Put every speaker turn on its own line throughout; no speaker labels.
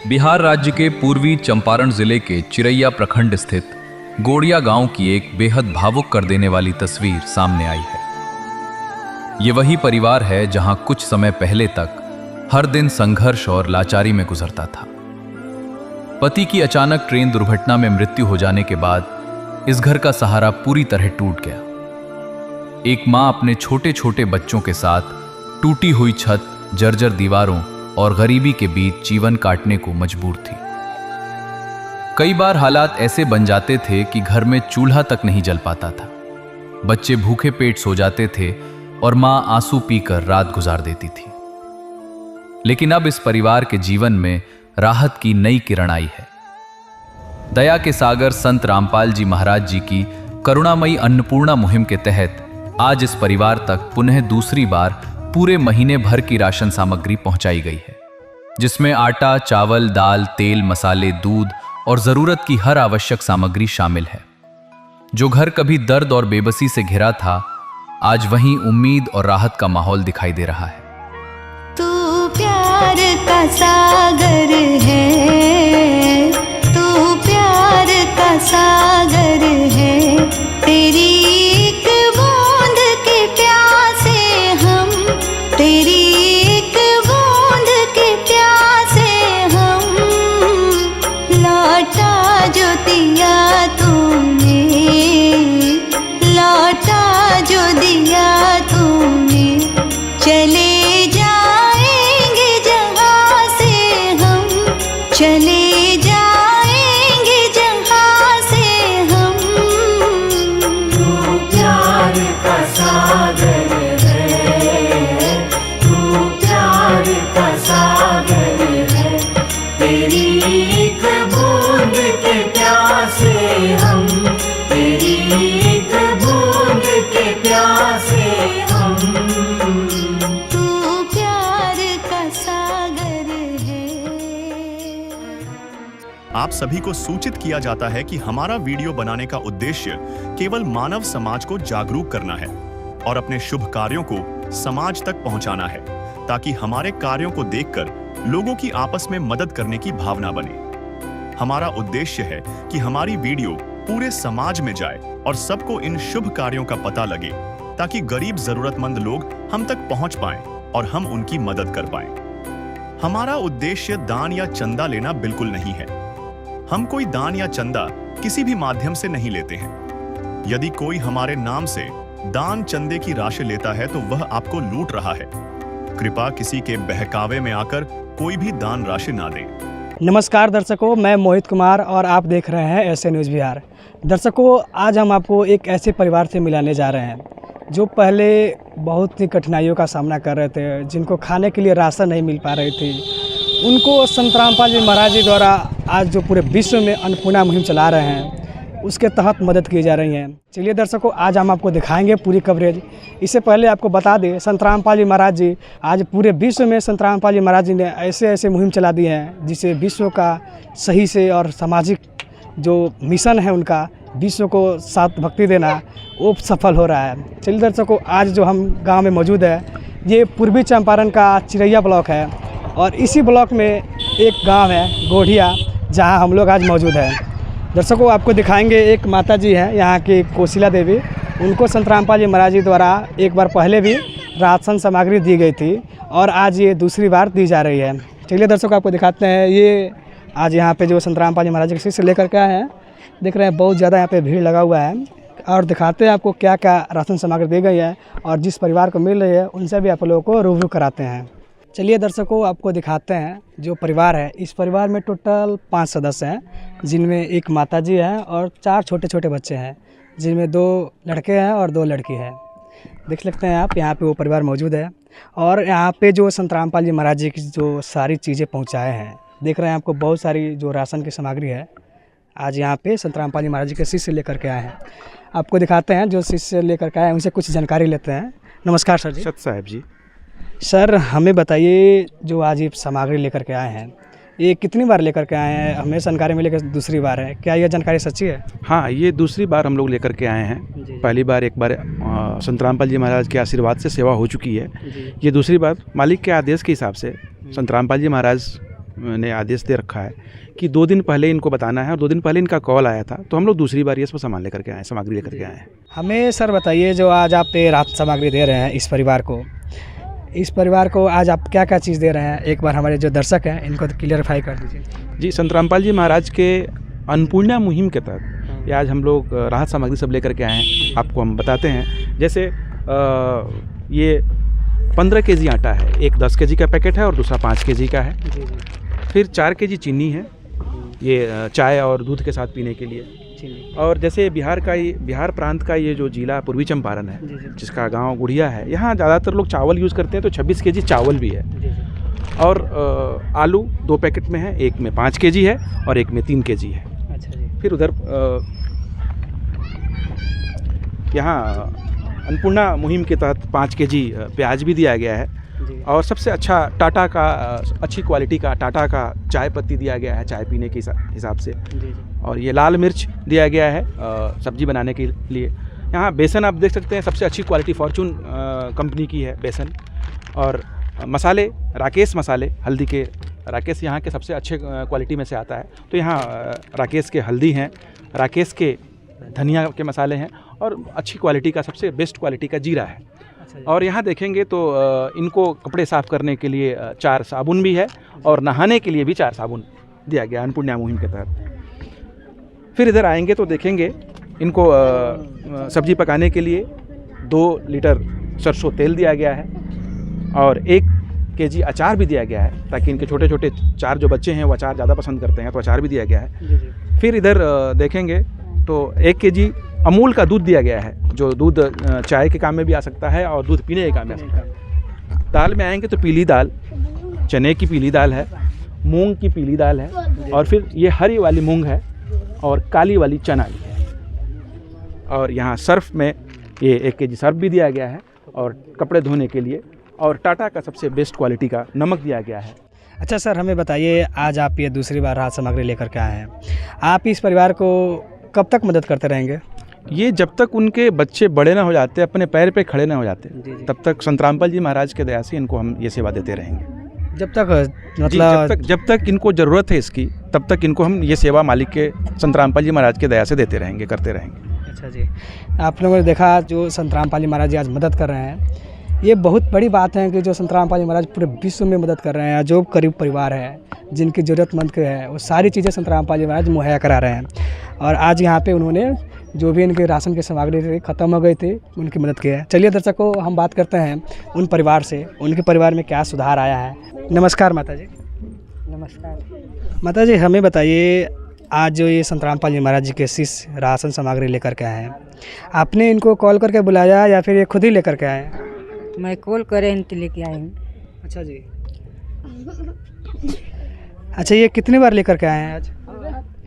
बिहार राज्य के पूर्वी चंपारण जिले के चिरैया प्रखंड स्थित गोड़िया गांव की एक बेहद भावुक कर देने वाली तस्वीर सामने आई है। ये वही परिवार है जहां कुछ समय पहले तक हर दिन संघर्ष और लाचारी में गुजरता था। पति की अचानक ट्रेन दुर्घटना में मृत्यु हो जाने के बाद इस घर का सहारा पूरी तरह टूट गया। एक मां अपने छोटे छोटे बच्चों के साथ टूटी हुई छत, जर्जर दीवारों और गरीबी के बीच जीवन काटने को मजबूर थी। कई बार हालात ऐसे बन जाते थे कि घर में चूल्हा तक नहीं जल पाता था। बच्चे भूखे पेट सो जाते थे और मां आंसू पीकर रात गुजार देती थी। लेकिन अब इस परिवार के जीवन में राहत की नई किरण आई है। दया के सागर संत रामपाल जी महाराज जी की करुणामयी अन्नपूर्णा मुहिम के तहत आज इस परिवार तक पुनः दूसरी बार पूरे महीने भर की राशन सामग्री पहुंचाई गई है, जिसमें आटा, चावल, दाल, तेल, मसाले, दूध और जरूरत की हर आवश्यक सामग्री शामिल है। जो घर कभी दर्द और बेबसी से घिरा था, आज वहीं उम्मीद और राहत का माहौल दिखाई दे रहा है।
तू प्यार का सागर है, तू प्यार का सागर है, तेरी एक बूंद के प्यासे हम, तेरी एक बूंद के प्यासे हम, लौटा जो दिया तूने, लौटा जो दिया तूने, चले जाएंगे जहाँ से हम, चले जाएंगे जहाँ से हम।
तू प्यार का सागर है, तू प्यार का सागर है, तेरी एक बूंद के प्यासे हम, तेरी एक बूंद के प्यासे हम।
तू प्यार का सागर है।
आप सभी को सूचित किया जाता है कि हमारा वीडियो बनाने का उद्देश्य केवल मानव समाज को जागरूक करना है और अपने शुभ कार्यों को समाज तक पहुंचाना है, ताकि हमारे कार्यों को देखकर लोगों की आपस में मदद करने की भावना बने। हमारा उद्देश्य है कि हमारी वीडियो पूरे समाज में जाए और सबको इन शुभ कार्यों का पता लगे, ताकि गरीब जरूरतमंद लोग हम तक पहुंच पाएं और हम उनकी मदद कर पाएं। हमारा उद्देश्य दान या चंदा लेना बिल्कुल नहीं है। हम कोई दान या चंदा किसी भी माध्यम से नहीं लेते हैं। यदि कोई हमारे नाम से दान चंदे की राशि लेता है तो वह आपको लूट रहा है। कृपया किसी के बहकावे में आकर कोई भी दान राशि ना दे।
नमस्कार दर्शकों, मैं मोहित कुमार और आप देख रहे हैं ऐसे न्यूज़ बिहार। दर्शकों, आज हम आपको एक ऐसे परिवार से मिलाने जा रहे हैं जो पहले बहुत ही कठिनाइयों का सामना कर रहे थे, जिनको खाने के लिए राशन नहीं मिल पा रही थी। उनको संत रामपाल जी महाराज जी द्वारा आज जो पूरे विश्व में अन्नपूर्णा मुहिम चला रहे हैं, उसके तहत मदद की जा रही है। चलिए दर्शकों, आज हम आपको दिखाएंगे पूरी कवरेज। इससे पहले आपको बता दें, संत रामपाल जी महाराज जी आज पूरे विश्व में संत रामपाल जी महाराज जी ने ऐसे ऐसे मुहिम चला दी हैं, जिससे विश्व का सही से और सामाजिक जो मिशन है उनका, विश्व को साथ भक्ति देना, वो सफल हो रहा है। चलिए दर्शकों, आज जो हम गाँव में मौजूद है, ये पूर्वी चंपारण का चिरैया ब्लॉक है और इसी ब्लॉक में एक गाँव है गोड़िया, जहाँ हम लोग आज मौजूद हैं। दर्शकों, आपको दिखाएंगे, एक माता जी हैं यहाँ की कोशिला देवी। उनको संत रामपाल जी महाराज जी द्वारा एक बार पहले भी राशन सामग्री दी गई थी और आज ये दूसरी बार दी जा रही है। चलिए दर्शकों, आपको दिखाते हैं। ये आज यहाँ पे जो संत रामपाल जी महाराज जी के शिष्य लेकर के आए हैं, देख रहे हैं बहुत ज़्यादा यहाँ पे भीड़ लगा हुआ है। और दिखाते हैं आपको क्या क्या राशन सामग्री दी गई है और जिस परिवार को मिल रही है उनसे भी आप लोगों को रूबरू कराते हैं। चलिए दर्शकों, आपको दिखाते हैं जो परिवार है। इस परिवार में टोटल 5 सदस्य हैं, जिनमें एक माताजी हैं और 4 छोटे छोटे बच्चे हैं, जिनमें 2 लड़के हैं और 2 लड़की हैं। देख सकते हैं आप, यहाँ पे वो परिवार मौजूद है और यहाँ पे जो संत रामपाल जी महाराज जी की जो सारी चीज़ें पहुँचाए हैं, देख रहे हैं आपको बहुत सारी जो राशन की सामग्री है, आज यहाँ पे संत रामपाल जी महाराज जी के शिष्य लेकर के आए हैं। आपको दिखाते हैं, जो शिष्य लेकर के आए हैं उनसे कुछ जानकारी लेते हैं। नमस्कार सर जी।
सत साहब जी।
सर, हमें बताइए, जो आज ये सामग्री लेकर के आए हैं, ये कितनी बार लेकर के आए हैं? हमें जानकारी मिली कि दूसरी बार है, क्या यह जानकारी सच्ची है?
हाँ, ये दूसरी बार हम लोग लेकर के आए हैं। पहली बार एक बार संत रामपाल जी महाराज के आशीर्वाद से सेवा हो चुकी है। ये दूसरी बार मालिक के आदेश के हिसाब से संत रामपाल जी महाराज ने आदेश दे रखा है कि 2 दिन पहले इनको बताना है, और 2 दिन पहले इनका कॉल आया था, तो हम लोग दूसरी बार ये सब सामान लेकर के आए, सामग्री लेकर के आए हैं।
हमें सर बताइए, जो आज आप ये राहत सामग्री दे रहे हैं इस परिवार को आज आप क्या क्या चीज़ दे रहे हैं, एक बार हमारे जो दर्शक हैं इनको क्लियरफाई कर दीजिए। जी,
संत रामपाल जी महाराज के अन्नपूर्णा मुहिम के तहत ये आज हम लोग राहत सामग्री सब लेकर के आए हैं। आपको हम बताते हैं, जैसे ये 15 केजी आटा है, एक 10 केजी का पैकेट है और दूसरा 5 केजी का है। फिर 4 केजी चीनी है, ये चाय और दूध के साथ पीने के लिए। और जैसे बिहार प्रांत का ये जो जिला पूर्वी चंपारण है, जिसका गांव गुड़िया है, यहाँ ज़्यादातर लोग चावल यूज़ करते हैं, तो 26 केजी चावल भी है। और आलू 2 पैकेट में है, एक में 5 केजी है और एक में 3 केजी है।
अच्छा जी।
फिर उधर यहाँ अन्नपूर्णा मुहिम के तहत 5 केजी प्याज भी दिया गया है। और सबसे अच्छा टाटा का, अच्छी क्वालिटी का टाटा का चाय पत्ती दिया गया है, चाय पीने के हिसाब से। और ये लाल मिर्च दिया गया है सब्जी बनाने के लिए। यहाँ बेसन आप देख सकते हैं, सबसे अच्छी क्वालिटी फॉर्चून कंपनी की है बेसन। और मसाले, राकेश मसाले, हल्दी के राकेश यहाँ के सबसे अच्छे क्वालिटी में से आता है। तो यहाँ राकेश के हल्दी हैं, राकेश के धनिया के मसाले हैं, और अच्छी क्वालिटी का, सबसे बेस्ट क्वालिटी का जीरा है। और यहाँ देखेंगे तो इनको कपड़े साफ़ करने के लिए 4 साबुन भी है, और नहाने के लिए भी 4 साबुन दिया गया अन्नपूर्णा मुहिम के तहत। फिर इधर आएंगे तो देखेंगे इनको सब्जी पकाने के लिए 2 लीटर सरसों तेल दिया गया है, और 1 केजी अचार भी दिया गया है, ताकि इनके छोटे छोटे 4 जो बच्चे हैं वो अचार ज़्यादा पसंद करते हैं, तो अचार भी दिया गया है। फिर इधर देखेंगे तो 1 केजी अमूल का दूध दिया गया है, जो दूध चाय के काम में भी आ सकता है और दूध पीने के काम में आ सकता है। दाल में आएंगे तो पीली दाल, चने की पीली दाल है, मूंग की पीली दाल है, और फिर ये हरी वाली मूंग है, और काली वाली चना भी है। और यहाँ सर्फ में ये 1 केजी सर्फ भी दिया गया है, और कपड़े धोने के लिए, और टाटा का सबसे बेस्ट क्वालिटी का नमक दिया गया है।
अच्छा सर, हमें बताइए, आज आप ये दूसरी बार राहत सामग्री लेकर के आए हैं, आप इस परिवार को कब तक मदद करते रहेंगे?
ये जब तक उनके बच्चे बड़े ना हो जाते, अपने पैर पे खड़े ना हो जाते, तब तक संत रामपाल जी महाराज के दया से इनको हम ये सेवा देते रहेंगे।
जब तक मतलब
जब तक इनको ज़रूरत है इसकी, तब तक इनको हम ये सेवा मालिक के संत रामपाल जी महाराज के दया से देते रहेंगे, करते रहेंगे।
अच्छा जी, आप लोगों ने देखा जो संत रामपाल जी महाराज जी आज मदद कर रहे हैं, ये बहुत बड़ी बात है कि जो संत रामपाल जी महाराज पूरे विश्व में मदद कर रहे हैं। जो गरीब परिवार है, जिनकी ज़रूरतमंद के है, वो सारी चीज़ें संत रामपाल जी महाराज मुहैया करा रहे हैं। और आज यहाँ पे उन्होंने जो भी इनके राशन की सामग्री थी, ख़त्म हो गई थी, उनकी मदद की है। चलिए दर्शकों, हम बात करते हैं उन परिवार से, उनके परिवार में क्या सुधार आया है। नमस्कार माता जी।
नमस्कार
माता जी, हमें बताइए, आज जो ये संत रामपाल जी महाराज जी के शिष्य राशन सामग्री लेकर के आए हैं, आपने इनको कॉल करके बुलाया या फिर ये खुद ही लेकर के आए?
मैं कॉल करे हैं तो लेके आई हूँ।
अच्छा जी। अच्छा, ये कितनी बार लेकर के आए हैं आज?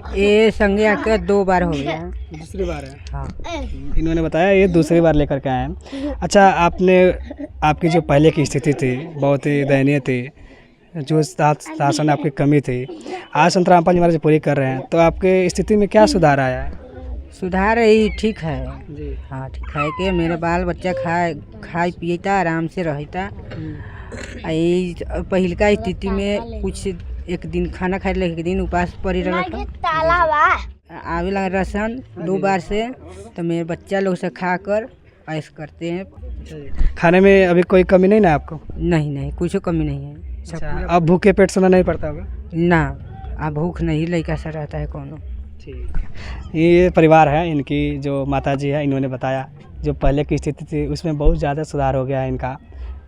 ये संगे आकर 2 बार हो गया।
दूसरी बार है।
हाँ,
इन्होंने बताया ये दूसरी बार लेकर के आए हैं। अच्छा, आपकी जो पहले की स्थिति थी बहुत ही दयनीय थी, जो राशन आपकी कमी थी, आज संत रामपाल जी महाराज पूरी कर रहे हैं, तो आपके स्थिति में क्या सुधार आया है?
सुधार ही ठीक है
जी।
हाँ, ठीक है कि मेरा बाल बच्चा खाए पिएता, आराम से रहता। पहिलका स्थिति में कुछ एक दिन खाना खाए, एक दिन उपास पड़ी रहता, आवे लगा राशन 2 बार से, तो मेरे बच्चा लोग से खा कर ऐश करते हैं।
खाने में अभी कोई कमी नहीं ना आपको?
नहीं, कुछ कमी नहीं है।
अच्छा, अब भूखे पेट सोना नहीं पड़ता होगा
ना, अब भूख नहीं लड़का सा रहता है कोनो।
ठीक। ये परिवार है, इनकी जो माताजी है, इन्होंने बताया जो पहले की स्थिति थी उसमें बहुत ज़्यादा सुधार हो गया है इनका।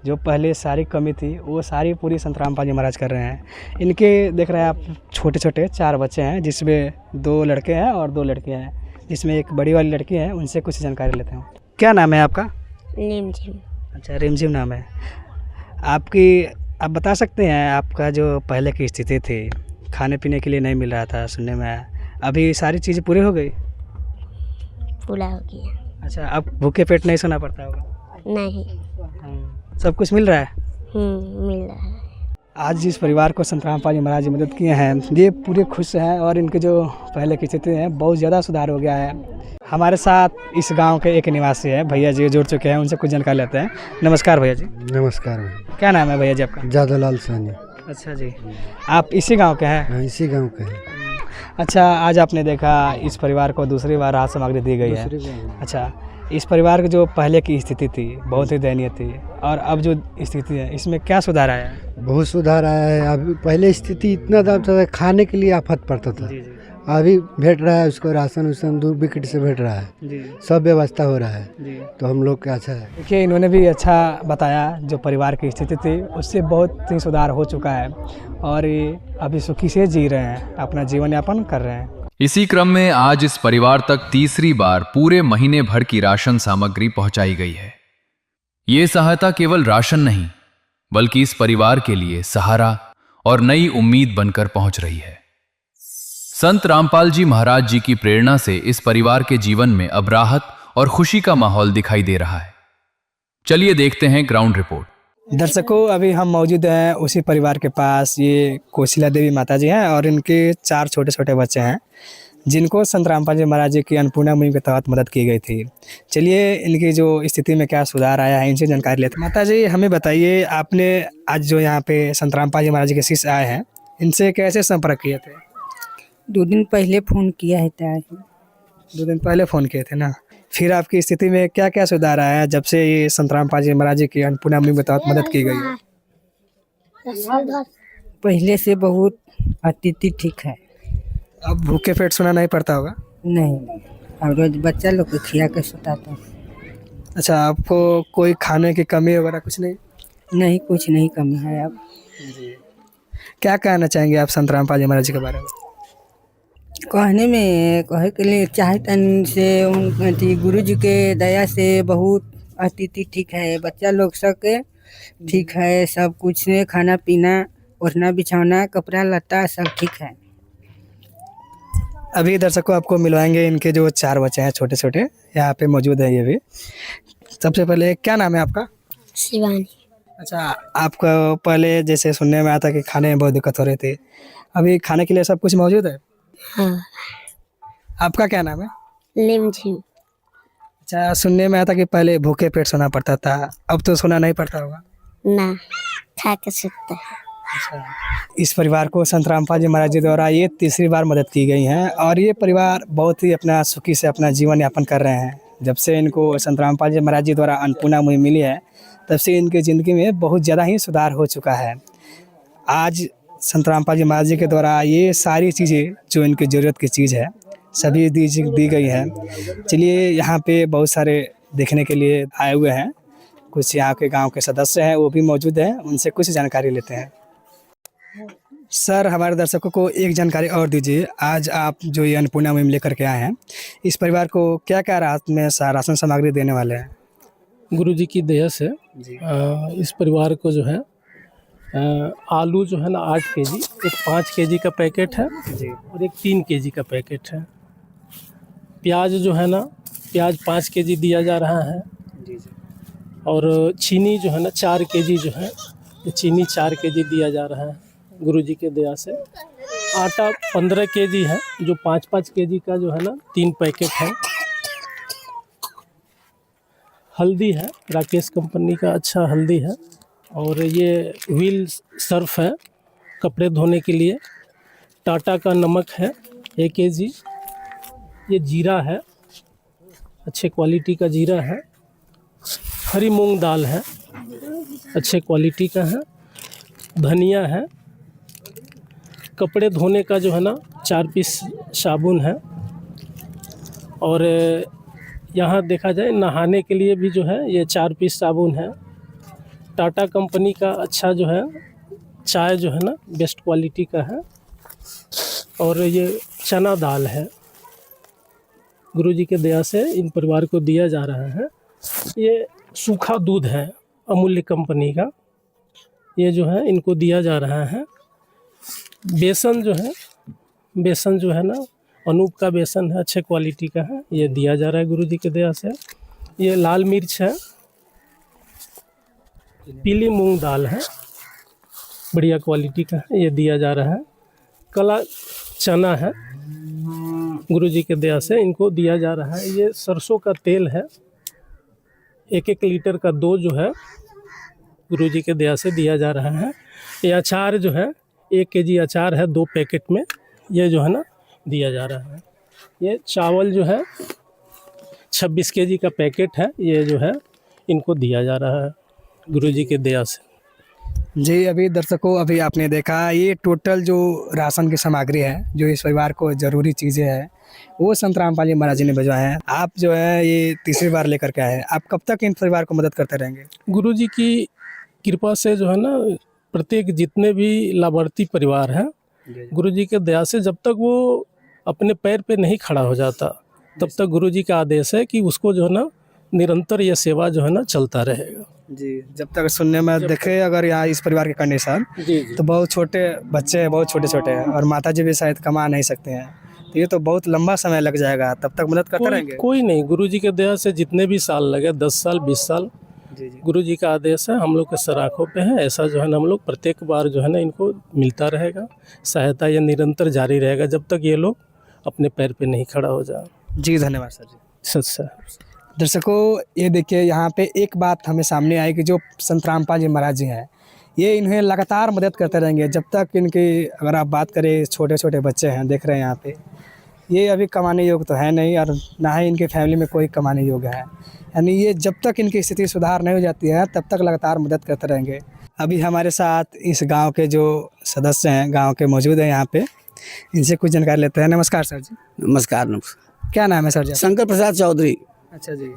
जो पहले सारी कमी थी वो सारी पूरी संत रामपाल जी महाराज कर रहे हैं। इनके देख रहे हैं आप, छोटे छोटे 4 बच्चे हैं, जिसमें 2 लड़के हैं और 2 लड़कियां हैं, जिसमें एक बड़ी वाली लड़की है। उनसे कुछ जानकारी लेते हैं। क्या नाम है आपका?
रिमझिम।
अच्छा, रिमझिम नाम है आप बता सकते हैं आपका जो पहले की स्थिति थी, खाने पीने के लिए नहीं मिल रहा था सुनने में आया, अभी सारी चीज़ें पूरी हो गई?
पूरा हो गया।
अच्छा, अब भूखे पेट नहीं सोना पड़ता होगा?
नहीं।
सब कुछ मिल रहा है?
मिल रहा है।
आज जिस परिवार को संत रामपाल जी महाराज जी मदद किए हैं, ये पूरे खुश हैं, और इनके जो पहले की स्थिति है बहुत ज़्यादा सुधार हो गया है। हमारे साथ इस गांव के एक निवासी है, भैया जी जुड़ चुके हैं, उनसे कुछ जानकारी लेते हैं। नमस्कार भैया जी।
नमस्कार भाई।
क्या नाम है भैया जी आपका?
जादूलाल सोनी।
अच्छा जी, आप इसी गांव के हैं?
हाँ, इसी गांव का है।
अच्छा, आज आपने देखा इस परिवार को दूसरी बार राहत सामग्री दी गई है। अच्छा, इस परिवार की जो पहले की स्थिति थी बहुत ही दयनीय थी, और अब जो स्थिति है इसमें क्या सुधार आया है?
बहुत सुधार आया है। अभी पहले स्थिति इतना दाम था, खाने के लिए आफत पड़ता था।
जी जी
अभी भेट रहा है उसको, राशन उसन 2 विकेट से भेट रहा है,
जी
सब व्यवस्था हो रहा है।
जी।
तो हम लोग का अच्छा है।
देखिए, इन्होंने भी अच्छा बताया, जो परिवार की स्थिति थी उससे बहुत ही सुधार हो चुका है और ये अभी सुखी से जी रहे हैं, अपना जीवन यापन कर रहे हैं।
इसी क्रम में आज इस परिवार तक तीसरी बार पूरे महीने भर की राशन सामग्री पहुंचाई गई है। ये सहायता केवल राशन नहीं, बल्कि इस परिवार के लिए सहारा और नई उम्मीद बनकर पहुंच रही है। संत रामपाल जी महाराज जी की प्रेरणा से इस परिवार के जीवन में अब राहत और खुशी का माहौल दिखाई दे रहा है। चलिए देखते हैं ग्राउंड रिपोर्ट।
दर्शकों, अभी हम मौजूद हैं उसी परिवार के पास। ये कोशिला देवी माता जी हैं और इनके 4 छोटे छोटे बच्चे हैं, जिनको संत रामपाल जी महाराज जी की अन्नपूर्णा मुहिम के तहत मदद की गई थी। चलिए, इनकी जो स्थिति में क्या सुधार आया है इनसे जानकारी लेते हैं। माता जी, हमें बताइए, आपने आज जो यहाँ पे संत रामपाल जी महाराज जी के शिष्य आए हैं, इनसे कैसे संपर्क किए थे?
2 दिन पहले फ़ोन किया है था।
2 दिन पहले फ़ोन किए थे ना? फिर आपकी स्थिति में क्या क्या सुधार आया है जब से ये संत रामपाल जी महाराज जी की अन्नपूर्णा मुहिम के तहत मदद की गई है?
पहले से बहुत स्थिति ठीक है।
अब भूखे पेट सोना नहीं पड़ता होगा?
नहीं, अब रोज बच्चा लोग को खिया के सुताता।
अच्छा, आपको कोई खाने की कमी वगैरह कुछ नहीं?
नहीं, कुछ नहीं कमी है अब।
क्या कहना चाहेंगे आप संत रामपाल जी महाराज जी के बारे में?
कहे के लिए चाहतन से उनकी गुरु जी के दया से बहुत स्थिति ठीक है। बच्चा लोग सबके ठीक है, सब कुछ है, खाना पीना, ओढ़ना बिछौना, कपड़ा लत्ता सब ठीक है।
अभी दर्शकों आपको मिलवाएंगे इनके जो 4 बच्चे हैं छोटे छोटे, यहाँ पे मौजूद है ये भी। सबसे पहले क्या नाम है आपका?
शिवानी।
अच्छा, आपका पहले जैसे सुनने में आता कि खाने में बहुत दिक्कत हो रही थी, अभी खाने के लिए सब कुछ मौजूद है?
हाँ।
आपका क्या नाम है?
लिमझिम।
अच्छा, सुनने में आता कि पहले भूखे पेट सोना पड़ता था, अब तो सोना नहीं पड़ता होगा?
ना, खा के सकता है।
इस परिवार को संत रामपाल जी महाराज जी द्वारा ये तीसरी बार मदद की गई है और ये परिवार बहुत ही अपना सुखी से अपना जीवन यापन कर रहे हैं। जब से इनको संत रामपाल जी महाराज जी द्वारा अन्नपूर्णा मुहिम मिली है, तब से इनकी ज़िंदगी में बहुत ज़्यादा ही सुधार हो चुका है। आज संत रामपाल जी महाराज जी के द्वारा ये सारी चीज़ें जो इनकी ज़रूरत की चीज़ है सभी दी गई है। चलिए, यहाँ पे बहुत सारे देखने के लिए आए हुए हैं, कुछ यहाँ के गांव के सदस्य हैं, वो भी मौजूद हैं, उनसे कुछ जानकारी लेते हैं। सर, हमारे दर्शकों को एक जानकारी और दीजिए। आज आप जो ये अन्नपूर्णा मुहिम लेकर के आए हैं, इस परिवार को क्या क्या राहत में राशन सामग्री देने वाले हैं?
गुरु जी की दया से इस परिवार को जो है आलू जो है ना 8 केजी, एक 5 केजी का पैकेट है और एक 3 केजी का पैकेट है। प्याज जो है ना, प्याज 5 केजी दिया जा रहा है और चीनी जो है ना 4 केजी जो है, ये चीनी 4 केजी दिया जा रहा है गुरु जी के दया से। आटा 15 केजी है, जो 5-5 केजी का जो है ना 3 पैकेट है। हल्दी है, राकेश कंपनी का अच्छा हल्दी है, और ये व्हील सर्फ है कपड़े धोने के लिए। टाटा का नमक है 1 केजी। ये जीरा है, अच्छे क्वालिटी का जीरा है। हरी मूंग दाल है, अच्छे क्वालिटी का है। धनिया है। कपड़े धोने का जो है ना 4 पीस साबुन है। और यहाँ देखा जाए नहाने के लिए भी जो है ये 4 पीस साबुन है। टाटा कंपनी का अच्छा जो है चाय जो है ना बेस्ट क्वालिटी का है। और ये चना दाल है, गुरुजी के दया से इन परिवार को दिया जा रहा है। ये सूखा दूध है अमूल्य कंपनी का, ये जो है इनको दिया जा रहा है। बेसन जो है ना अनूप का बेसन है, अच्छे क्वालिटी का है, ये दिया जा रहा है गुरुजी के दया से। ये लाल मिर्च है। पीली मूंग दाल है, बढ़िया क्वालिटी का है, ये दिया जा रहा है। काला चना है, गुरुजी के दया से इनको दिया जा रहा है। ये सरसों का तेल है, 1-1 लीटर का 2 जो है गुरुजी के दया से दिया जा रहा है। ये अचार जो है 1 केजी अचार है 2 पैकेट में, ये जो है ना दिया जा रहा है। ये चावल जो है 26 केजी का पैकेट है, ये जो है इनको दिया जा रहा है गुरुजी के दया से।
जी, अभी दर्शकों अभी आपने देखा ये टोटल जो राशन की सामग्री है, जो इस परिवार को ज़रूरी चीज़ें हैं, वो संत रामपाल जी महाराज जी ने भिजवाए हैं। आप जो है ये तीसरी बार लेकर के आए हैं। आप कब तक इन परिवार को मदद करते रहेंगे?
गुरुजी की कृपा से जो है ना प्रत्येक जितने भी लाभार्थी परिवार हैं, गुरुजी के दया से जब तक वो अपने पैर पे नहीं खड़ा हो जाता तब तक गुरुजी का आदेश है कि उसको जो है ना निरंतर ये सेवा जो है ना चलता रहेगा।
जी, जब तक सुनने में देखे अगर यहाँ इस परिवार के कंडीशन तो बहुत छोटे बच्चे हैं, बहुत छोटे छोटे हैं और माता जी भी शायद कमा नहीं सकते हैं, तो ये तो बहुत लंबा समय लग जाएगा। तब तक मदद करते रहेंगे?
कोई नहीं, गुरुजी के दया से जितने भी साल लगे 10 साल 20 साल गुरुजी का आदेश है, हम लोग के सराखों पे है। ऐसा जो है ना हम लोग प्रत्येक बार जो है ना इनको मिलता रहेगा, सहायता ये निरंतर जारी रहेगा जब तक ये लोग अपने पैर पे नहीं खड़ा हो जाए।
जी धन्यवाद सर जी।
सर
दर्शकों ये देखिए यहाँ पे एक बात हमें सामने आई कि जो संत रामपाल जी महाराज जी हैं, ये इन्हें लगातार मदद करते रहेंगे जब तक इनकी, अगर आप बात करें छोटे छोटे बच्चे हैं देख रहे हैं यहाँ पे, ये अभी कमाने योग्य तो है नहीं और ना ही इनकी फैमिली में कोई कमाने योग्य है। यानी ये जब तक इनकी स्थिति सुधार नहीं हो जाती है तब तक लगातार मदद करते रहेंगे। अभी हमारे साथ इस गांव के जो सदस्य हैं गांव के मौजूद हैं यहाँ पे, इनसे कुछ जानकारी लेते हैं। नमस्कार सर जी।
नमस्कार। नमस्कार।
क्या नाम है सर जी?
शंकर प्रसाद चौधरी।
अच्छा जी।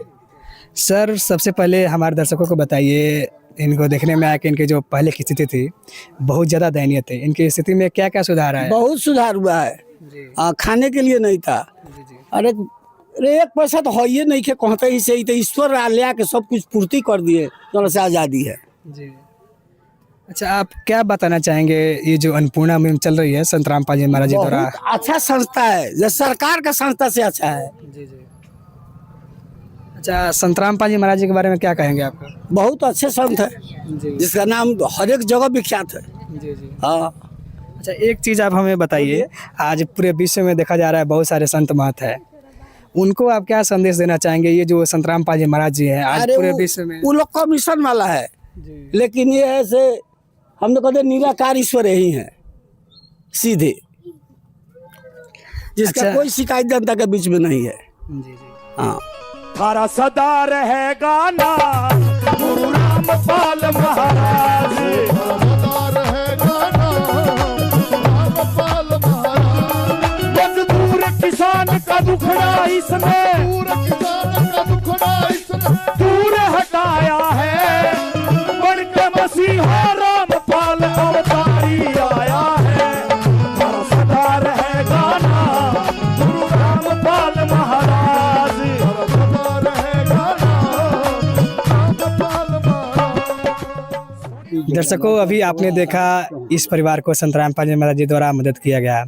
सर सबसे पहले हमारे दर्शकों को बताइए, इनको देखने में आया कि इनकी जो पहले की स्थिति थी बहुत ज़्यादा दयनीय थी, इनकी स्थिति में क्या क्या सुधार है?
बहुत सुधार हुआ है। खाने के लिए नहीं था, अरे 1 पैसा तो है ही नहीं के कहते ही से ही तो ईश्वर लिया के सब कुछ पूर्ति कर दिए, तो से आज़ादी है
जी। अच्छा, आप क्या बताना चाहेंगे ये जो अन्नपूर्णा मुहिम चल रही है संत रामपाल जी महाराज जी द्वारा?
अच्छा संस्था है, जो सरकार का संस्था से अच्छा है।
जी जी। अच्छा, संत रामपाल जी महाराज जी के बारे में क्या कहेंगे आप?
बहुत अच्छे संत है
जी।
जिसका नाम हर एक जगह विख्यात है।
जी जी।
हाँ।
अच्छा, एक चीज़ आप हमें बताइए, आज पूरे विश्व में देखा जा रहा है बहुत सारे संत महंत है, उनको आप क्या संदेश देना चाहेंगे? ये जो संत रामपाल जी महाराज जी हैं आज पूरे विश्व में,
वो लोग का मिशन वाला है लेकिन ये ऐसे हम लोग कहते निराकार ईश्वर ही है सीधे, जिसका
अच्छा।
कोई शिकायत जनता के बीच में नहीं है।
जी जी।
हाँ।
हरा सदा रहेगा ना गुरु रामपाल महाराज, मजदूर किसान का दुखड़ा इसमें दूर हटाया है, बन के मसीहा रामपाल अवतारी आया है। हरा सदा रहेगा ना गुरु रामपाल महाराज,
दर्शकों अभी आपने देखा इस परिवार को संत रामपाल जी महाराज जी द्वारा मदद किया गया।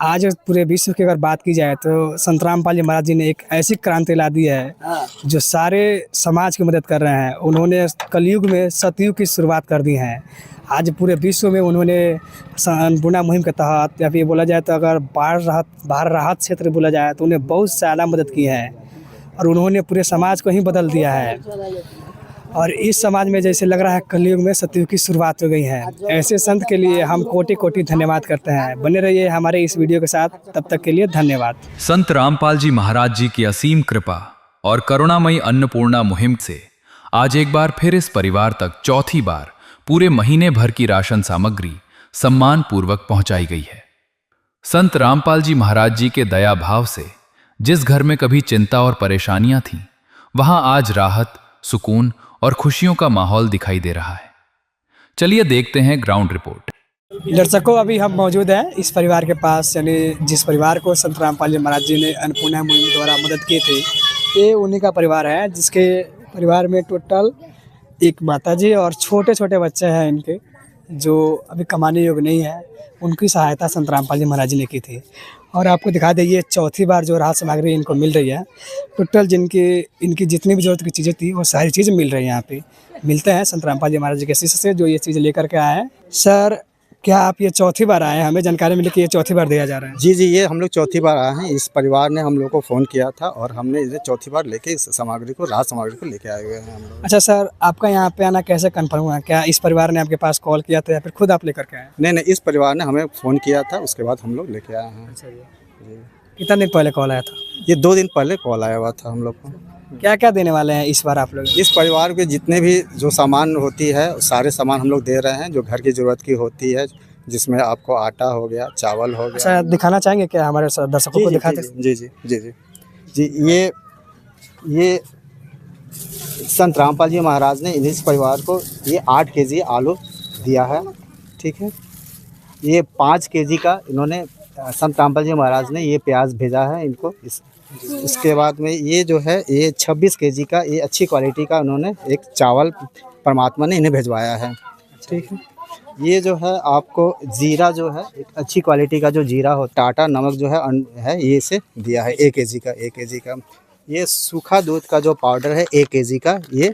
आज पूरे विश्व की अगर बात की जाए तो संत रामपाल जी महाराज जी ने एक ऐसी क्रांति ला दी है जो सारे समाज की मदद कर रहे हैं। उन्होंने कलयुग में सतयुग की शुरुआत कर दी है। आज पूरे विश्व में उन्होंने अन्नपूर्णा मुहिम के तहत या फिर बोला जाए तो अगर बाढ़ राहत क्षेत्र बोला जाए तो उन्हें बहुत ज़्यादा मदद की है और उन्होंने पूरे समाज को ही बदल दिया है। और इस समाज में जैसे लग रहा है कलयुग में सतयुग की शुरुआत हो गई है। ऐसे संत के लिए हम कोटि कोटि धन्यवाद करते हैं। बने रहिए हमारे इस वीडियो के साथ, तब तक के लिए धन्यवाद।
संत रामपाल जी महाराज जी की असीम कृपा और करुणामयी अन्नपूर्णा मुहिम से आज एक बार फिर इस परिवार तक चौथी बार पूरे महीने भर की राशन सामग्री सम्मान पूर्वक पहुंचाई गई है। संत रामपाल जी महाराज जी के दया भाव से जिस घर में कभी चिंता और परेशानियां थीं, वहां आज राहत, सुकून और खुशियों का माहौल दिखाई दे रहा है। चलिए देखते हैं ग्राउंड रिपोर्ट।
दर्शकों अभी हम मौजूद हैं इस परिवार के पास, यानी जिस परिवार को संत रामपाल जी महाराज जी ने अन्नपूर्णा मुहिम द्वारा मदद की थी, ये उन्हीं का परिवार है जिसके परिवार में टोटल एक माताजी और छोटे छोटे बच्चे हैं इनके, जो अभी कमाने योग्य नहीं है। उनकी सहायता संत रामपाल जी महाराज जी ने की थी। और आपको दिखा दें ये चौथी बार जो राहत सामग्री इनको मिल रही है। टोटल इनकी जितनी भी जरूरत की चीज़ें थी वो सारी चीज़ें मिल रही हैं यहाँ पे। मिलते हैं संत रामपाल जी महाराज जी के शिष्य से जो ये चीज़ लेकर के आए हैं। सर क्या आप ये चौथी बार आए हैं? हमें जानकारी मिली कि ये चौथी बार दिया जा रहा है।
जी जी, ये हम लोग चौथी बार आए हैं। इस परिवार ने हम लोग को फ़ोन किया था और हमने इसे चौथी बार लेके इस सामग्री को, राहत सामग्री को लेके आए हुए हैं हम लोग।
अच्छा सर, आपका यहाँ पे आना कैसे कंफर्म हुआ? क्या इस परिवार ने आपके पास कॉल किया था या फिर खुद आप लेकर के आए?
नहीं नहीं, इस परिवार ने हमें फ़ोन किया था, उसके बाद हम लोग लेके आए हैं।
कितना दिन पहले कॉल आया था?
ये 2 दिन पहले कॉल आया हुआ था हम लोग को।
क्या क्या देने वाले हैं इस बार आप लोग?
इस परिवार के जितने भी जो सामान होती है सारे सामान हम लोग दे रहे हैं, जो घर की ज़रूरत की होती है, जिसमें आपको आटा हो गया, चावल हो गया।
अच्छा, दिखाना चाहेंगे क्या हमारे दर्शकों को? दिखाते।
जी जी जी जी जी, ये संत रामपाल जी महाराज ने इस परिवार को ये 8 केजी आलू दिया है, ठीक है। ये 5 केजी का इन्होंने संत रामपाल जी महाराज ने ये प्याज भेजा है इनको। इसके बाद में ये जो है ये 26 केजी का ये अच्छी क्वालिटी का उन्होंने एक चावल परमात्मा ने इन्हें भिजवाया है, ठीक है। ये जो है आपको जीरा जो है एक अच्छी क्वालिटी का जो जीरा हो, टाटा नमक जो है ये इसे दिया है 1 केजी का। ये सूखा दूध का जो पाउडर है 1 केजी का, ये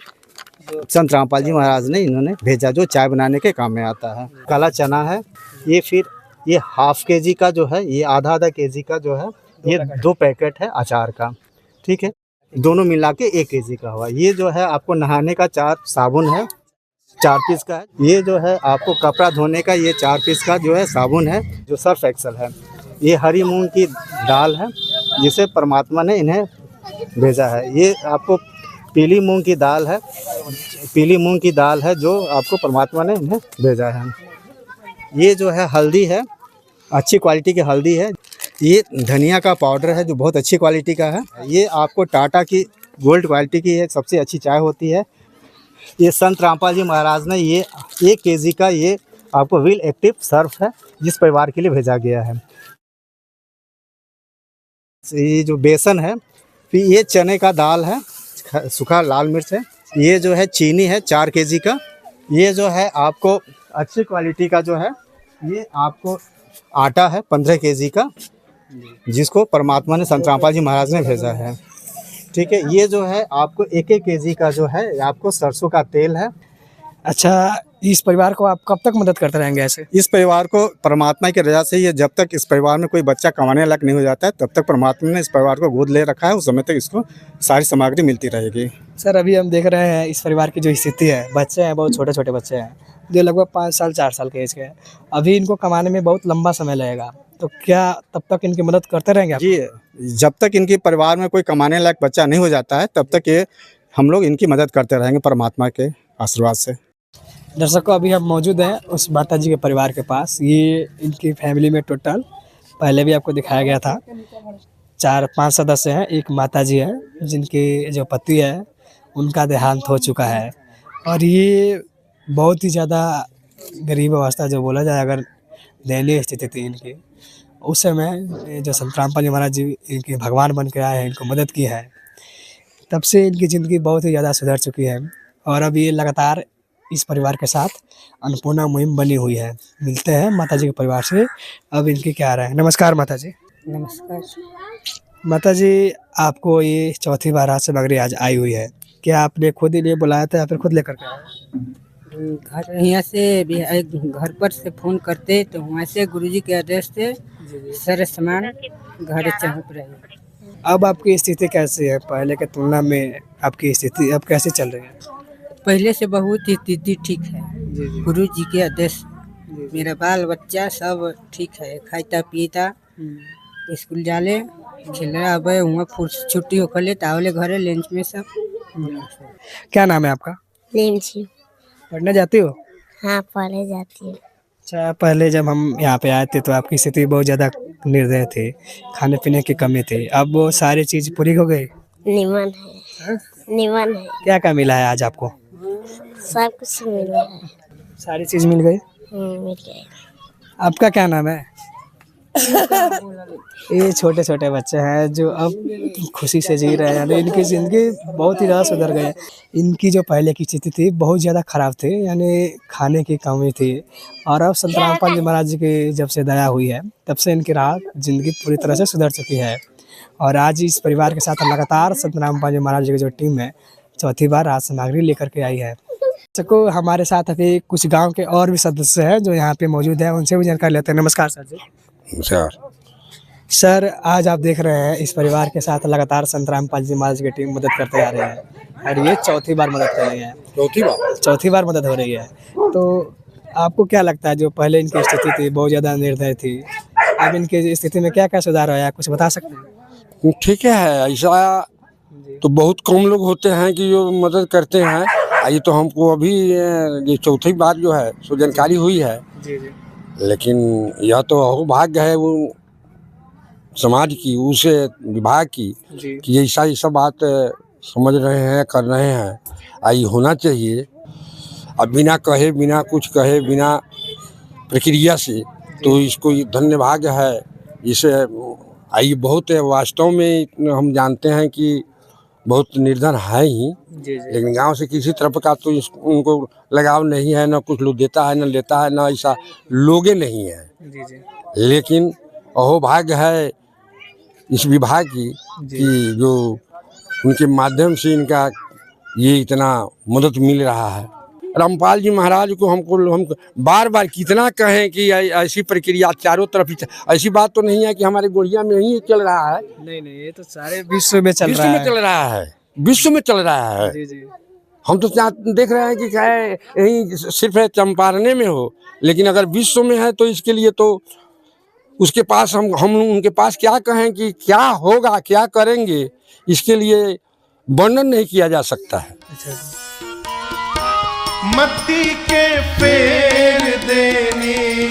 संत रामपाल जी महाराज ने इन्होंने भेजा, जो चाय बनाने के काम में आता है। काला चना है ये, फिर ये ½ केजी का जो है, ये आधा केजी का जो है, ये 2 पैकेट है अचार का, ठीक है। दोनों मिला के 1 केजी का हुआ। ये जो है आपको नहाने का 4 साबुन है, 4 पीस का है। ये जो है आपको कपड़ा धोने का ये 4 पीस का जो है साबुन है, जो सर्फ एक्सल है। ये हरी मूंग की दाल है, जिसे परमात्मा ने इन्हें भेजा है। ये आपको पीली मूंग की दाल है, जो आपको परमात्मा ने इन्हें भेजा है। ये जो है हल्दी है, अच्छी क्वालिटी की हल्दी है। ये धनिया का पाउडर है, जो बहुत अच्छी क्वालिटी का है। ये आपको टाटा की गोल्ड क्वालिटी की एक सबसे अच्छी चाय होती है। ये संत रामपाल जी महाराज ने ये 1 केजी का ये आपको व्हील एक्टिव सर्फ है, जिस परिवार के लिए भेजा गया है। ये जो बेसन है, फिर ये चने का दाल है, सूखा लाल मिर्च है। ये जो है चीनी है 4 केजी का। ये जो है आपको अच्छी क्वालिटी का जो है, ये आपको आटा है 15 केजी का, जिसको परमात्मा ने संत रामपाल जी महाराज ने भेजा है, ठीक है। ये जो है आपको 1-1 केजी का जो है आपको सरसों का तेल है।
अच्छा, इस परिवार को आप कब तक मदद करते रहेंगे ऐसे?
इस परिवार को परमात्मा की रजा से ये जब तक इस परिवार में कोई बच्चा कमाने लायक नहीं हो जाता है, तब तक परमात्मा ने इस परिवार को गोद ले रखा है। उस समय तक इसको सारी सामग्री मिलती रहेगी।
सर, अभी हम देख रहे हैं इस परिवार की जो स्थिति है, बच्चे हैं, बहुत छोटे छोटे बच्चे हैं, जो लगभग 5 साल 4 साल के एज के हैं। अभी इनको कमाने में बहुत लंबा समय लगेगा, तो क्या तब तक इनकी मदद करते रहेंगे आप?
जी, जब तक इनके परिवार में कोई कमाने लायक बच्चा नहीं हो जाता है, तब तक ये हम लोग इनकी मदद करते रहेंगे परमात्मा के आशीर्वाद से।
दर्शकों, अभी हम मौजूद हैं उस माता जी के परिवार के पास। ये इनकी फैमिली में टोटल पहले भी आपको दिखाया गया था 4-5 सदस्य हैं। एक माता जी है, जिनके जो पति है उनका देहांत हो चुका है, और ये बहुत ही ज़्यादा गरीब अवस्था जो बोला जाए, अगर दयनीय स्थिति थी इनकी। उस समय जो संत रामपाल जी महाराज जी इनके भगवान बन के आए हैं, इनको मदद की है, तब से इनकी ज़िंदगी बहुत ही ज़्यादा सुधर चुकी है। और अब ये लगातार इस परिवार के साथ अन्नपूर्णा मुहिम बनी हुई है। मिलते हैं माता जी के परिवार से, अब इनकी क्या राय है। नमस्कार माता जी।
नमस्कार।
माता जी, आपको ये चौथी बार राहत सामग्री आज आई हुई है, क्या आपने खुद ही लिए बुलाया था या फिर खुद लेकर के आए?
घर यहाँ से भी घर पर से फ़ोन करते, तो वहाँ से गुरुजी के आदेश से सारे सामान घर पहुँच रहे हैं।
अब आपकी स्थिति कैसी है? पहले के तुलना में आपकी स्थिति अब कैसे चल रही है?
पहले से बहुत ही स्थिति ठीक है। गुरु जी के आदेश, मेरा बाल बच्चा सब ठीक है, खाता पीता, स्कूल जाले खेल अब वहाँ छुट्टी होकर तावले घरे लंच में सब।
क्या नाम है आपका?
नीम झीम।
पढ़ने जाती हो?
हाँ, पढ़े जाती है।
अच्छा, पहले जब हम यहाँ पे आए थे तो आपकी स्थिति बहुत ज़्यादा निर्दयी थी, खाने पीने की कमी थी, अब वो सारी चीज़ पूरी हो गई?
निमन है, निमन है।
क्या क्या मिला है आज आपको?
सब कुछ मिला है।
सारी चीज़ मिल गई?
मिल गए।
आपका क्या नाम है? ये छोटे छोटे बच्चे हैं जो अब खुशी से जी रहे हैं, यानी इनकी ज़िंदगी बहुत ही ज़्यादा सुधर गई है। इनकी जो पहले की स्थिति थी बहुत ज़्यादा ख़राब थी, यानी खाने की कमी थी, और अब संत रामपाल जी महाराज जी की जब से दया हुई है, तब से इनकी ज़िंदगी पूरी तरह से सुधर चुकी है। और आज इस परिवार के साथ लगातार संत रामपाल जी महाराज जी की जो टीम है, चौथी बार राहत सामग्री लेकर के आई है। सको हमारे साथ अभी कुछ गांव के और भी सदस्य हैं जो यहाँ पे मौजूद हैं, उनसे भी जानकारी लेते हैं। नमस्कार सर जी। सर आज आप देख रहे हैं इस परिवार के साथ लगातार संत रामपाल जी महाराज की टीम मदद करते आ रही है और ये चौथी बार मदद कर रही है। चौथी बार मदद हो रही है। तो आपको क्या लगता है, जो पहले इनकी स्थिति थी बहुत ज़्यादा निर्दयी थी, अब इनकी स्थिति में क्या क्या सुधार आया, कुछ बता सकते हैं?
ठीक है, ऐसा तो बहुत कम लोग होते हैं कि जो मदद करते हैं। ये तो हमको अभी ये चौथी बार जो है सो जानकारी हुई है।
जी जी।
लेकिन यह तो अहोभाग्य है वो समाज की, उसे विभाग की, कि ऐसा बात समझ रहे हैं, कर रहे हैं। ये होना चाहिए। अब बिना कहे, बिना कुछ कहे, बिना प्रक्रिया से, तो इसको धन्य भाग्य है। इसे ये बहुत वास्तव में हम जानते हैं कि बहुत निर्धन है ही, लेकिन गांव से किसी तरफ का तो उनको लगाव नहीं है, ना कुछ लोग देता है, ना लेता है, ना ऐसा लोगे नहीं है। लेकिन अहोभाग्य है इस विभाग की कि जो उनके माध्यम से इनका ये इतना मदद मिल रहा है। रामपाल जी महाराज को हम बार बार कितना कहें कि ऐसी प्रक्रिया चारों तरफ, ऐसी बात तो नहीं है कि हमारे गोड़िया में ही चल रहा है।
नहीं, ये तो सारे विश्व में चल रहा है।
विश्व में चल रहा है।
जी जी।
हम तो देख रहे हैं कि क्या है, यही सिर्फ चंपारने में हो, लेकिन अगर विश्व में है तो इसके लिए तो उसके पास हम उनके पास क्या कहें कि क्या होगा, क्या करेंगे, इसके लिए वर्णन नहीं किया जा सकता है।
मत्ती के फेर देनी,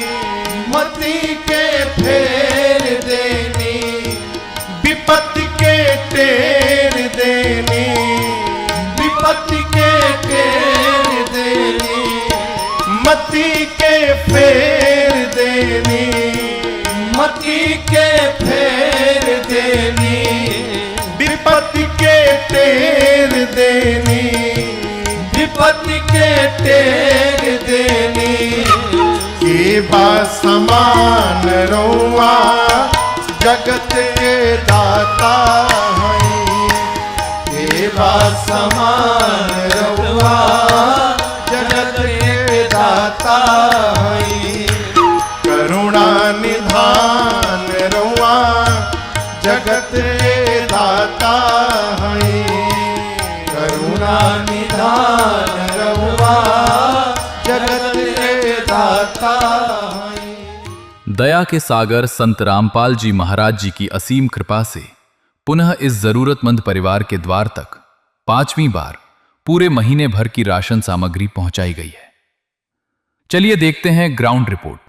मत्ती के फेर देनी, विपत्ति के टेर देनी, विपत्ति के टेर देनी, मत्ती के फेर देनी, मत्ती के फेर देनी, विपत्ति के टेर देनी, विपत्ति के टेर देनी। के बा समान रउआ जगत के दाता है, के बा समान रउआ जगत के दाता है, करुणा निधान रउआ जगत के दाता है, करुणा निधान रउआ जगत के दाता है।
दया के सागर संत रामपाल जी महाराज जी की असीम कृपा से पुनः इस जरूरतमंद परिवार के द्वार तक 5वीं बार पूरे महीने भर की राशन सामग्री पहुंचाई गई है। चलिए देखते हैं ग्राउंड रिपोर्ट।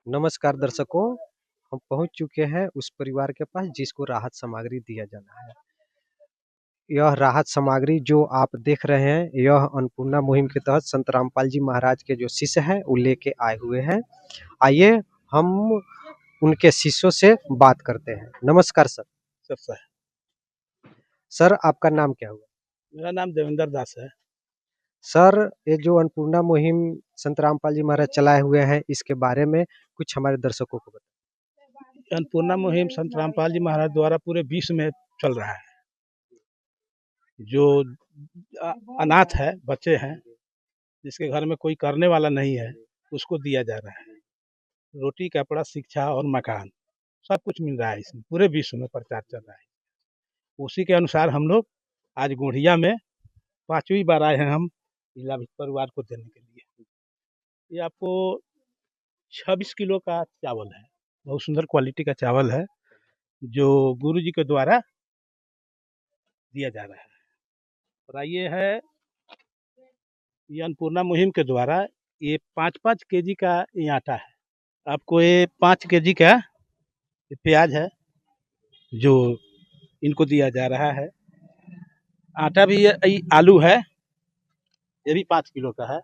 नमस्कार दर्शकों, हम पहुंच चुके हैं उस परिवार के पास जिसको राहत सामग्री दिया जाना है। यह राहत सामग्री जो आप देख रहे हैं, यह अन्नपूर्णा मुहिम के तहत संत रामपाल जी महाराज के जो शिष्य हैं वो लेके आए हुए हैं। आइए हम उनके शिष्यों से बात करते हैं। नमस्कार सर। सर आपका नाम क्या हुआ?
मेरा नाम देवेंद्र दास है।
सर ये जो अन्नपूर्णा मुहिम संत रामपाल जी महाराज चलाए हुए हैं, इसके बारे में कुछ हमारे दर्शकों को बताएं।
अन्नपूर्णा मुहिम संत रामपाल जी महाराज द्वारा पूरे विश्व में चल रहा है। जो अनाथ है, बच्चे हैं, जिसके घर में कोई करने वाला नहीं है, उसको दिया जा रहा है। रोटी, कपड़ा, शिक्षा और मकान सब कुछ मिल रहा है। इसमें पूरे विश्व में प्रचार चल रहा है। उसी के अनुसार हम लोग आज गोढ़िया में 5वीं बार आए हैं हम जिला परिवार को देने के लिए। ये आपको 26 किलो का चावल है, बहुत सुंदर क्वालिटी का चावल है, जो गुरु जी के द्वारा दिया जा रहा है। और ये है, ये अन्नपूर्णा मुहिम के द्वारा ये 5-5 केजी का ये आटा है। आपको ये 5 केजी का ये प्याज है जो इनको दिया जा रहा है। आटा भी आलू है, ये भी 5 किलो का है,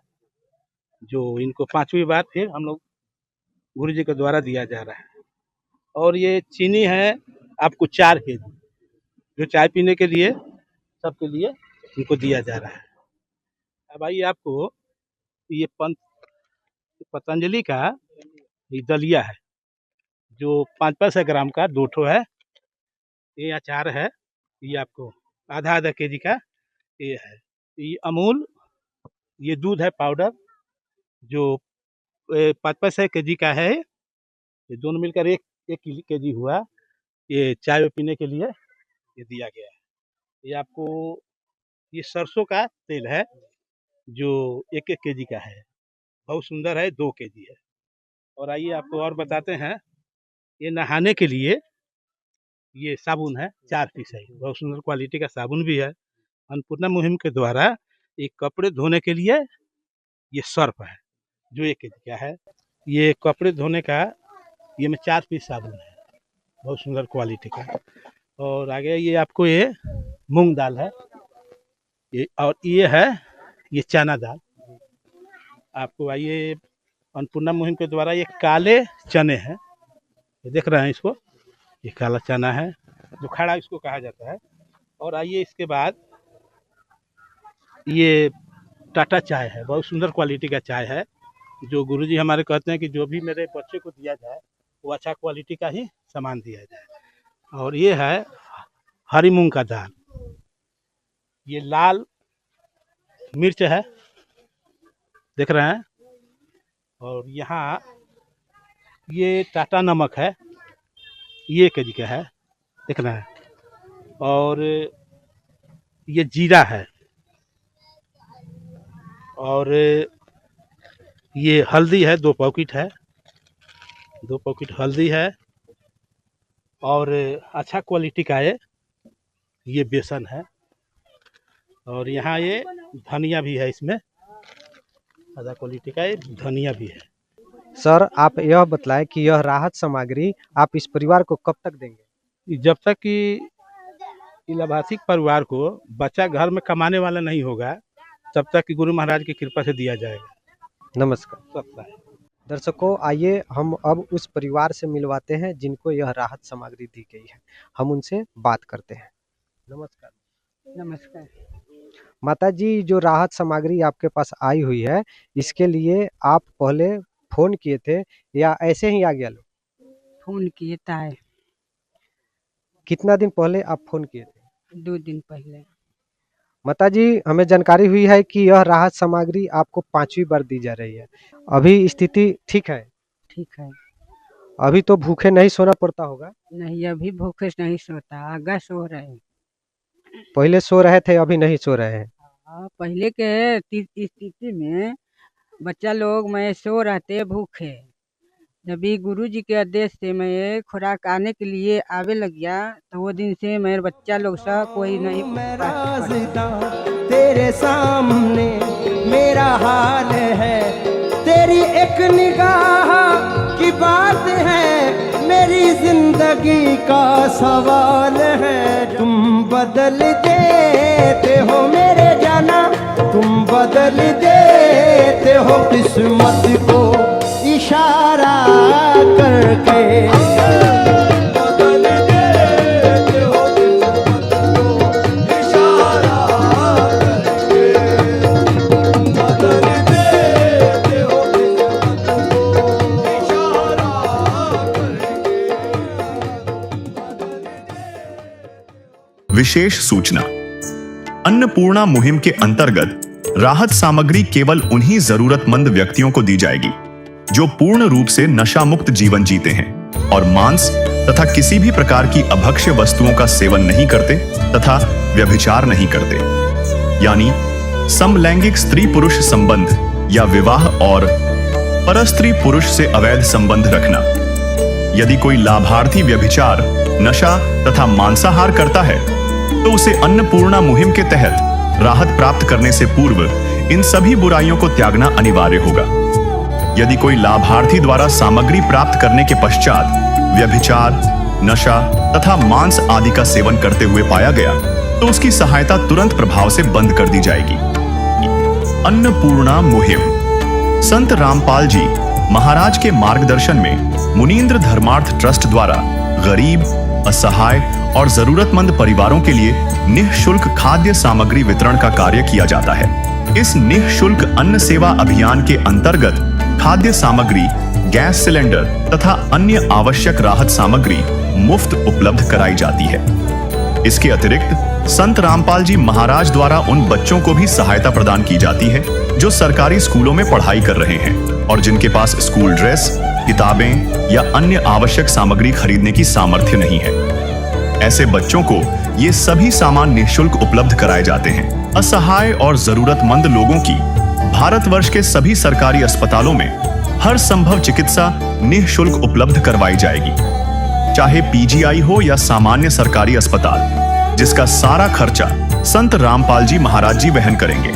जो इनको 5वीं बार फिर हम लोग गुरु जी के द्वारा दिया जा रहा है। और ये चीनी है आपको 4 केजी, जो चाय पीने के लिए सबके लिए इनको दिया जा रहा है। अब आइए आपको ये पतंजलि का ये दलिया है, जो 5-5 ग्राम का 2 ठो है। ये अचार है, ये आपको आधा केजी का ये है। ये अमूल ये दूध है पाउडर जो 5-5 kg का है। ये दोनों मिलकर 1 kg हुआ। ये चाय पीने के लिए ये दिया गया है। ये आपको ये सरसों का तेल है जो 1-1 kg का है, बहुत सुंदर है, 2 kg है। और आइए आपको और बताते हैं, ये नहाने के लिए ये साबुन है, 4 पीस है, बहुत सुंदर क्वालिटी का साबुन भी है। अन्नपूर्णा मुहिम के द्वारा एक कपड़े धोने के लिए ये सर्फ है जो 1 kg का है। ये कपड़े धोने का ये में 4 पीस साबुन है, बहुत सुंदर क्वालिटी का। और आगे ये आपको ये मूंग दाल है, ये और ये है ये चना दाल। आपको आइए अन्नपूर्णा मुहिम के द्वारा ये काले चने हैं, ये देख रहे हैं इसको, ये काला चना है जो खड़ा इसको कहा जाता है। और आइए इसके बाद ये टाटा चाय है, बहुत सुंदर क्वालिटी का चाय है जो गुरुजी हमारे कहते हैं कि जो भी मेरे बच्चे को दिया जाए वो अच्छा क्वालिटी का ही सामान दिया जाए। और ये है हरी मूंग का दाल, ये लाल मिर्च है, देख रहे हैं। और यहाँ ये टाटा नमक है, ये 1 kg का है, देख रहे हैं। और ये जीरा है, और ये हल्दी है, 2 पैकेट है, 2 पैकेट हल्दी है। और अच्छा क्वालिटी का ये बेसन है। और यहाँ ये धनिया भी है, इसमें अच्छा क्वालिटी का ये धनिया भी है।
सर, आप यह बतलाएं कि यह राहत सामग्री आप इस परिवार को कब तक देंगे?
जब तक कि लाभार्थी परिवार को बच्चा घर में कमाने वाला नहीं होगा तब तक कि गुरु महाराज की कृपा से दिया जाएगा।
नमस्कार दर्शकों, आइए हम अब उस परिवार से मिलवाते हैं जिनको यह राहत सामग्री दी गई है। हम उनसे बात करते हैं। नमस्कार।
नमस्कार।
माता जी, जो राहत सामग्री आपके पास आई हुई है, इसके लिए आप पहले फोन किए थे या ऐसे ही आ गया लो?
फोन किए था।
कितना दिन पहले आप फोन किए थे?
2 दिन पहले।
माता जी, हमें जानकारी हुई है कि यह राहत सामग्री आपको 5वीं बार दी जा रही है। अभी स्थिति ठीक है?
ठीक है।
अभी तो भूखे नहीं सोना पड़ता होगा?
नहीं, अभी भूखे नहीं सोता, आगा सो रहे हैं।
पहले सो रहे थे, अभी नहीं सो रहे हैं?
पहले के स्थिति में बच्चा लोग मैं सो रहते भूखे, जब गुरु जी के आदेश से मैं खुराक आने के लिए आवे लग गया तो वो दिन से मेरे बच्चा लोग सब कोई नहीं।
तेरे सामने मेरा हाल है, तेरी एक निगाह की बात है, मेरी जिंदगी का सवाल है। तुम बदल देते हो मेरे जाना, तुम बदल देते हो किस्मत को इशारा करके। बदल देते हो किस्मत को इशारा करके, बदल देते हो किस्मत को इशारा करके।
विशेष सूचना। अन्नपूर्णा मुहिम के अंतर्गत राहत सामग्री केवल उन्हीं जरूरतमंद व्यक्तियों को दी जाएगी जो पूर्ण रूप से नशा मुक्त जीवन जीते हैं और मांस तथा किसी भी प्रकार की अभक्ष्य वस्तुओं का सेवन नहीं करते तथा व्यभिचार नहीं करते, यानी समलैंगिक स्त्री पुरुष संबंध या विवाह और परस्त्री पुरुष से अवैध संबंध रखना। यदि कोई लाभार्थी व्यभिचार, नशा तथा मांसाहार करता है तो उसे अन्नपूर्णा मुहिम के तहत राहत प्राप्त करने से पूर्व इन सभी बुराइयों को त्यागना अनिवार्य होगा। यदि कोई लाभार्थी द्वारा सामग्री प्राप्त करने के पश्चात व्यभिचार, नशा तथा मांस आदि का सेवन करते हुए पाया गया तो उसकी सहायता तुरंत प्रभाव से बंद कर दी जाएगी। अन्नपूर्णा मुहिम संत रामपाल जी महाराज के मार्गदर्शन में मुनीन्द्र धर्मार्थ ट्रस्ट द्वारा गरीब, असहाय और जरूरतमंद परिवारों के लिए निःशुल्क खाद्य सामग्री वितरण का कार्य किया जाता है। इस निःशुल्क अन्न सेवा अभियान के अंतर्गत खाद्य सामग्री, गैस सिलेंडर तथा अन्य आवश्यक राहत सामग्री मुफ्त उपलब्ध कराई जाती है। इसके अतिरिक्त संत रामपाल जी महाराज द्वारा उन बच्चों को भी सहायता प्रदान की जाती है जो सरकारी स्कूलों में पढ़ाई कर रहे हैं और जिनके पास स्कूल ड्रेस, किताबें या अन्य आवश्यक सामग्री खरीदने की सामर्थ्य नहीं है। ऐसे बच्चों को ये सभी सामान निःशुल्क उपलब्ध कराए जाते हैं। असहाय और जरूरतमंद लोगों की भारतवर्ष के सभी सरकारी अस्पतालों में हर संभव चिकित्सा निःशुल्क उपलब्ध करवाई जाएगी, चाहे पीजीआई हो या सामान्य सरकारी अस्पताल, जिसका सारा खर्चा संत रामपाल जी महाराज जी वहन करेंगे।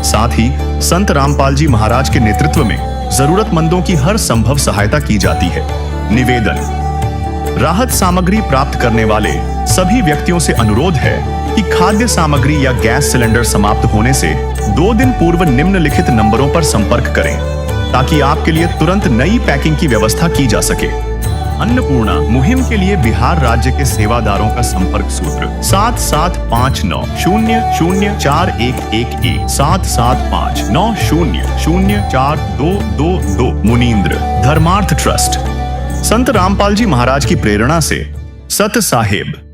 साथ ही संत रामपाल जी महाराज के नेतृत्व में जरूरतमंदों की हर संभव सहायता की जाती है। निवेदन: राहत सामग्री प्राप्त करने वाले सभी व्यक्तियों से अनुरोध है कि खाद्य सामग्री या गैस सिलेंडर समाप्त होने से 2 दिन पूर्व निम्नलिखित नंबरों पर संपर्क करें ताकि आपके लिए तुरंत नई पैकिंग की व्यवस्था की जा सके। अन्नपूर्णा मुहिम के लिए बिहार राज्य के सेवादारों का संपर्क सूत्र 7759004211 7759004222। मुनींद्र धर्मार्थ ट्रस्ट। संत रामपाल जी महाराज की प्रेरणा से सत साहेब